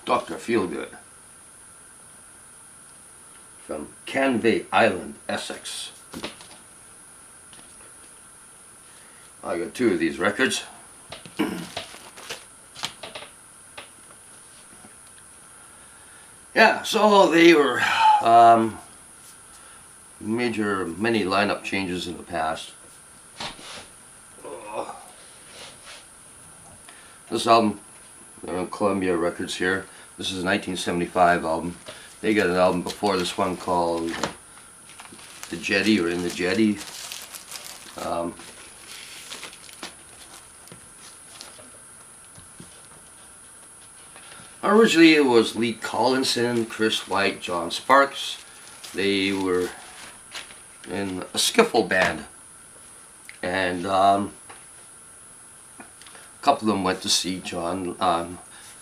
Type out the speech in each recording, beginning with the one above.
Dr. Feelgood from Canvey Island, Essex. I got two of these records. Yeah, so they were many lineup changes in the past. This album, they're on Columbia Records here. This is a 1975 album. They got an album before this one called The Jetty, or In the Jetty. Originally it was Lee Collinson, Chris White, John Sparks. They were in a Skiffle Band, and a couple of them went to see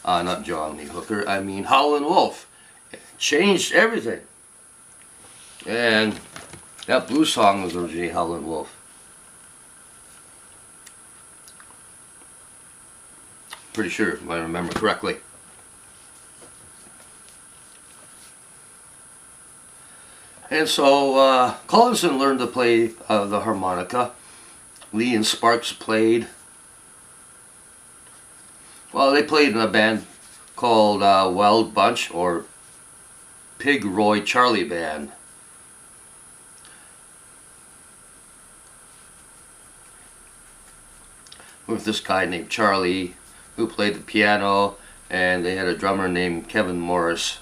not John Lee Hooker, I mean Howlin Wolf. It changed everything. And that blues song was originally Howlin Wolf. Pretty sure, if I remember correctly. And so Collinson learned to play the harmonica. Lee and Sparks played. Well, they played in a band called Wild Bunch, or Pigboy Charlie Band. With this guy named Charlie, who played the piano, and they had a drummer named Kevin Morris.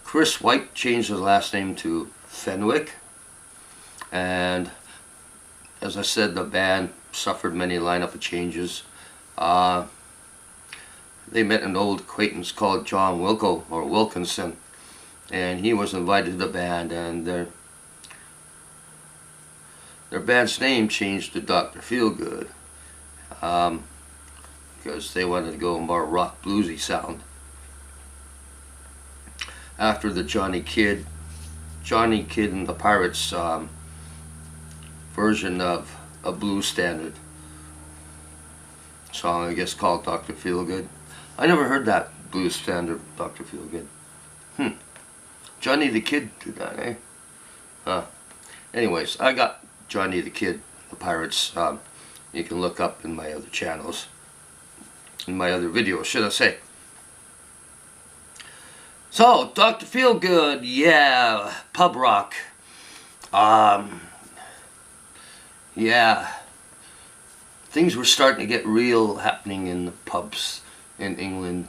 Chris White changed his last name to Fenwick, and as I said, the band suffered many lineup of changes. They met an old acquaintance called John Wilkinson, and he was invited to the band, and their band's name changed to Dr. Feelgood, because they wanted to go more rock bluesy sound. After the Johnny Kidd and the Pirates version of a blues standard song, I guess, called Dr. Feelgood. I never heard that blues standard, Dr. Feelgood. Johnny the Kid did that, eh? Anyways, I got Johnny the Kid, the Pirates. You can look up in my other channels, in my other videos, should I say. So, Dr. Feelgood, yeah, pub rock. Yeah, things were starting to get real happening in the pubs in England.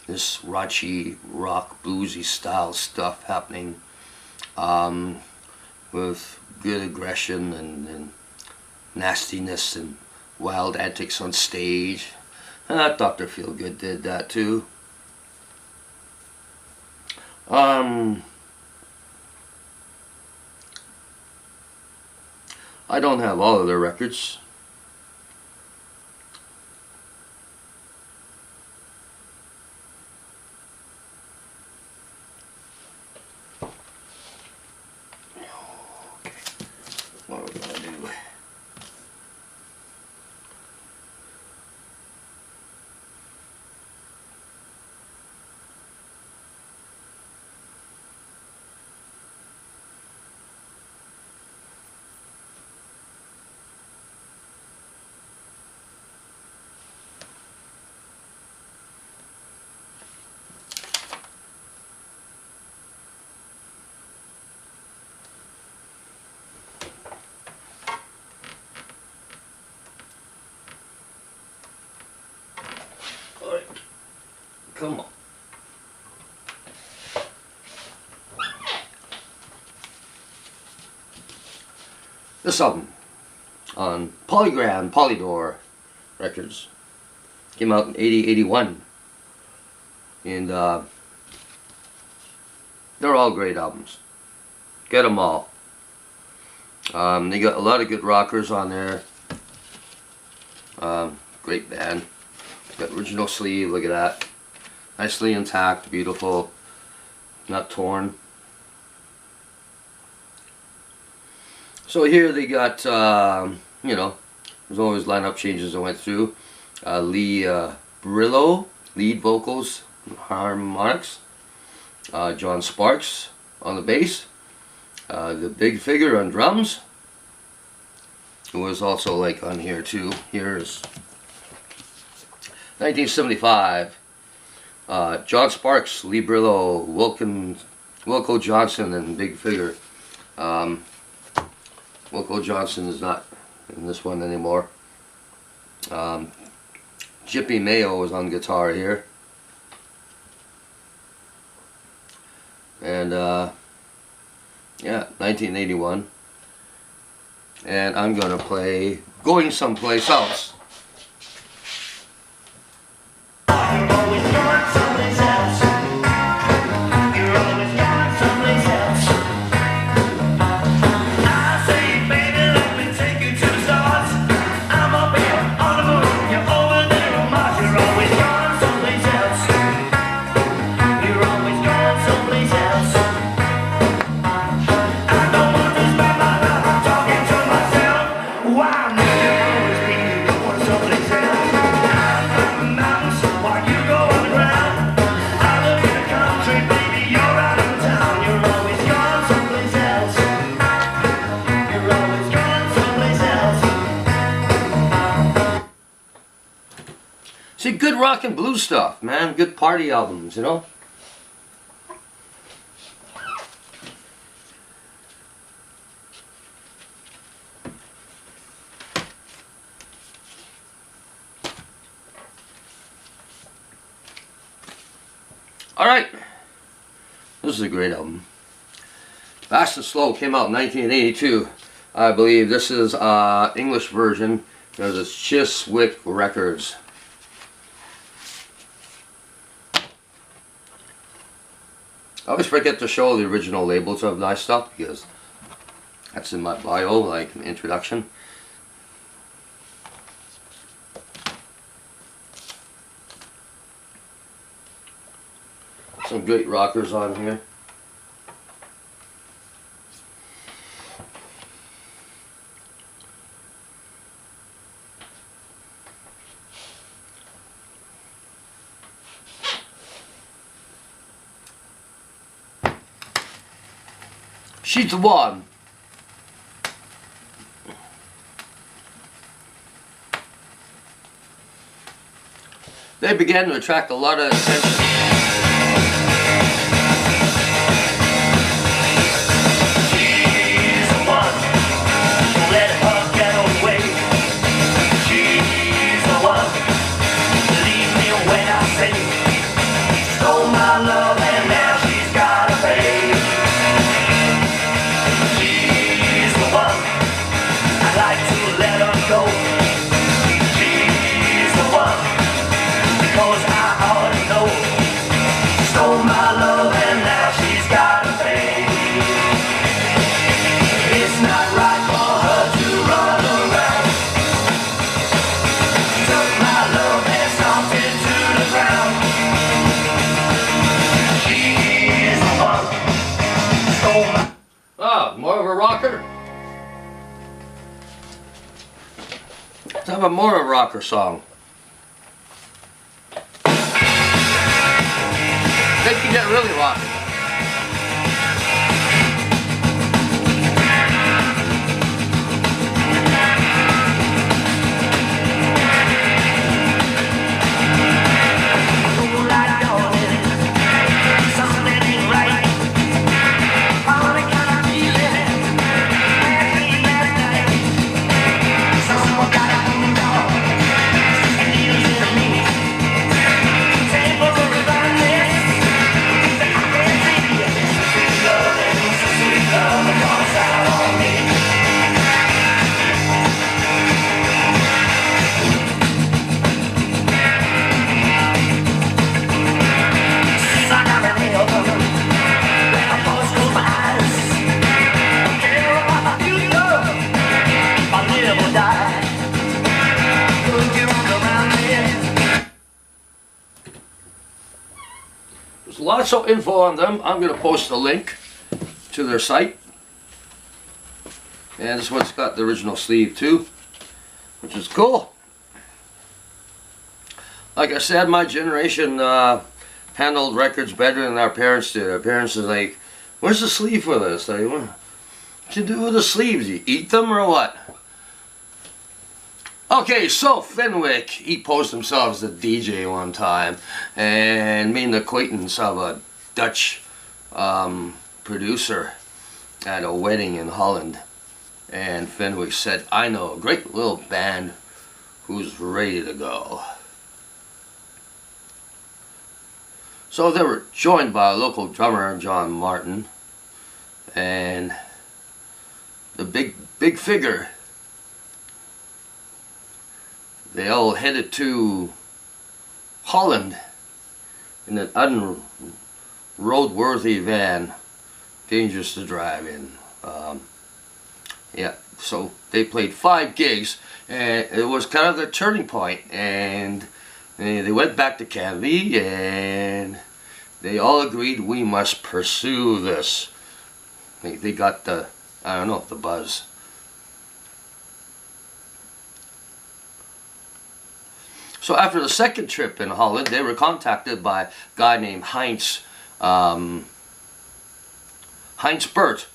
This raunchy, rock, bluesy style stuff happening, with good aggression and nastiness and wild antics on stage. Dr. Feelgood did that too. I don't have all of their records. What are we gonna do? Come on. This album on Polydor Records came out in 80-81, and they're all great albums. Get them all. They got a lot of good rockers on there. Great band. Got original sleeve. Look at that. Nicely intact, beautiful, not torn. So here they got, you know, there's always lineup changes I went through. Lee Brillo, lead vocals, harmonics. John Sparks on the bass. The Big Figure on drums. Who was also like on here too. Here's 1975. John Sparks, Lee Brillo, Wilco Johnson, and Big Figure. Wilco Johnson is not in this one anymore. Jippy Mayo is on guitar here. And yeah, 1981. And I'm gonna play Going Someplace Else. See, good rock and blues stuff, man. Good party albums, you know? Alright. This is a great album. Fast and Slow came out in 1982. I believe this is English version. There's it's Chiswick Records. I always forget to show the original labels of my stuff because that's in my bio, like an introduction. Some great rockers on here. She's the one. They began to attract a lot of attention. She's the one. Let her get away. She's the one. Leave me when I say stole my love and now she's gotta pay. Go. She's the one, because I ought to know. more of a rocker? Let's have a more of a rocker song. They can get really rocking. There's lots of info on them. I'm going to post a link to their site. And this one's got the original sleeve too, which is cool. Like I said, my generation handled records better than our parents did. Our parents was like, where's the sleeve for this? Like, what you do with the sleeves? You eat them or what? Okay, so Fenwick, he posed himself as a DJ one time and made an acquaintance of a Dutch producer at a wedding in Holland. And Fenwick said, I know a great little band who's ready to go. So they were joined by a local drummer, John Martin, and the big figure. They all headed to Holland in an unroadworthy van, dangerous to drive in. Yeah, so they played 5 gigs, and it was kind of the turning point. And they went back to Canvey, and they all agreed we must pursue this. They got the, I don't know, the buzz. So after the second trip in Holland, they were contacted by a guy named Heinz Burt,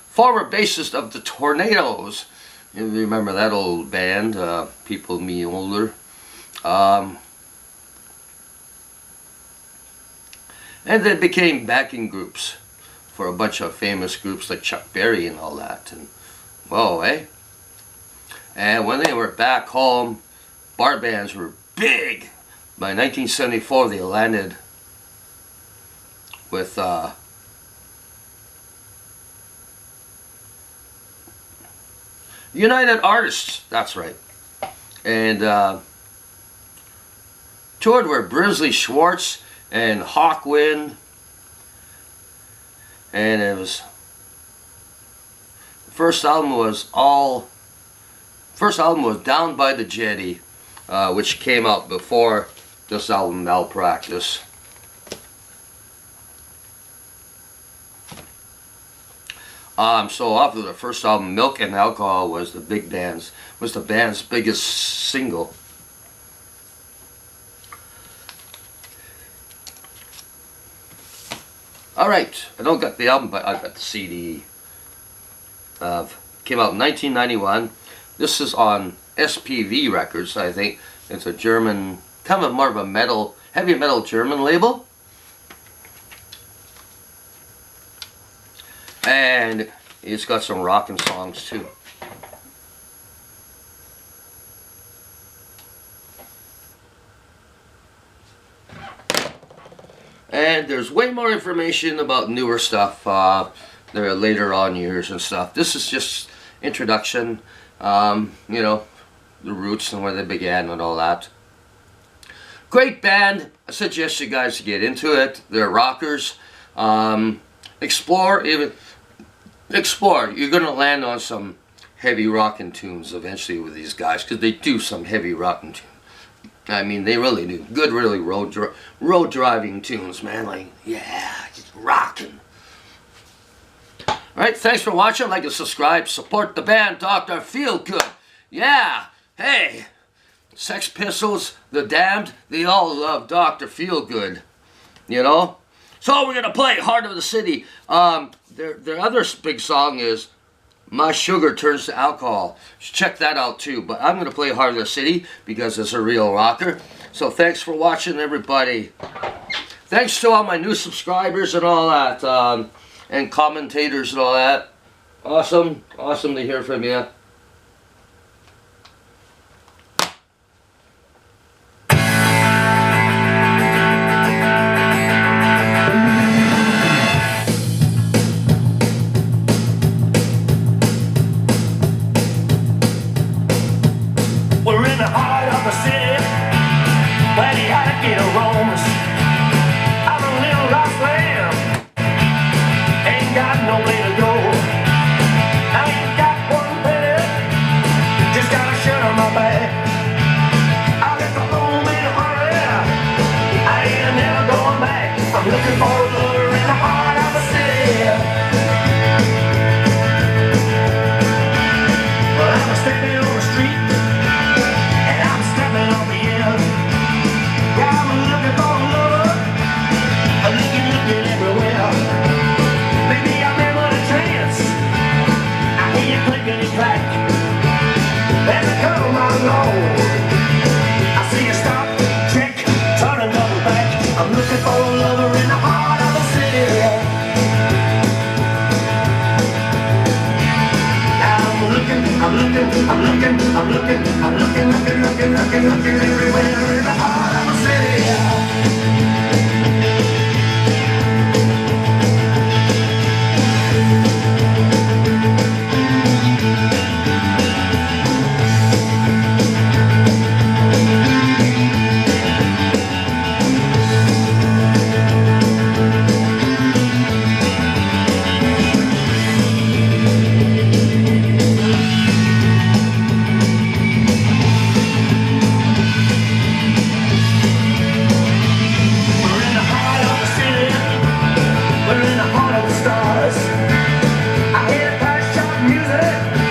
former bassist of the Tornadoes. You remember that old band, people me older. And they became backing groups for a bunch of famous groups like Chuck Berry and all that. And whoa, eh? And when they were back home, bar bands were big. By 1974, they landed with United Artists, that's right, and toured with Brinsley Schwartz and Hawkwind, and it was, first album was Down by the Jetty, which came out before this album, Malpractice. So after the first album, Milk and Alcohol was the band's biggest single. Alright, I don't got the album, but I got the CD. Came out in 1991. This is on SPV Records, I think. It's a German, kind of more of a metal, heavy metal German label. And it's got some rockin' songs too. And there's way more information about newer stuff, their later on years and stuff. This is just introduction, you know, the roots and where they began and all that. Great band. I suggest you guys get into it. They're rockers. Explore. You're going to land on some heavy rockin' tunes eventually with these guys, because they do some heavy rockin' tunes. I mean, they really do. Good, really road driving tunes, man. Like, yeah, just rockin'. Alright, thanks for watching. Like and subscribe. Support the band, Dr. Feelgood. Yeah, hey. Sex Pistols, The Damned, they all love Dr. Feelgood. You know? So we're going to play Heart of the City. Their other big song is My Sugar Turns to Alcohol. Check that out too. But I'm going to play Heart of the City because it's a real rocker. So thanks for watching, everybody. Thanks to all my new subscribers and all that. And commentators and all that. Awesome. Awesome to hear from you. We're in the heart of the city, where the alligator roams. I'm a little lost lamb, ain't got no way to go. I ain't got one penny, just got a shirt on my back. I'll get to home in a hurry, I ain't never going back. I'm looking for a lover in the heart of the city. Well, I'm stepping on the street, I see you stop, check, turn another back. I'm looking for a lover in the heart of the city. I'm looking everywhere in the heart of the city. We're in the heart of the stars. I hear past shop music.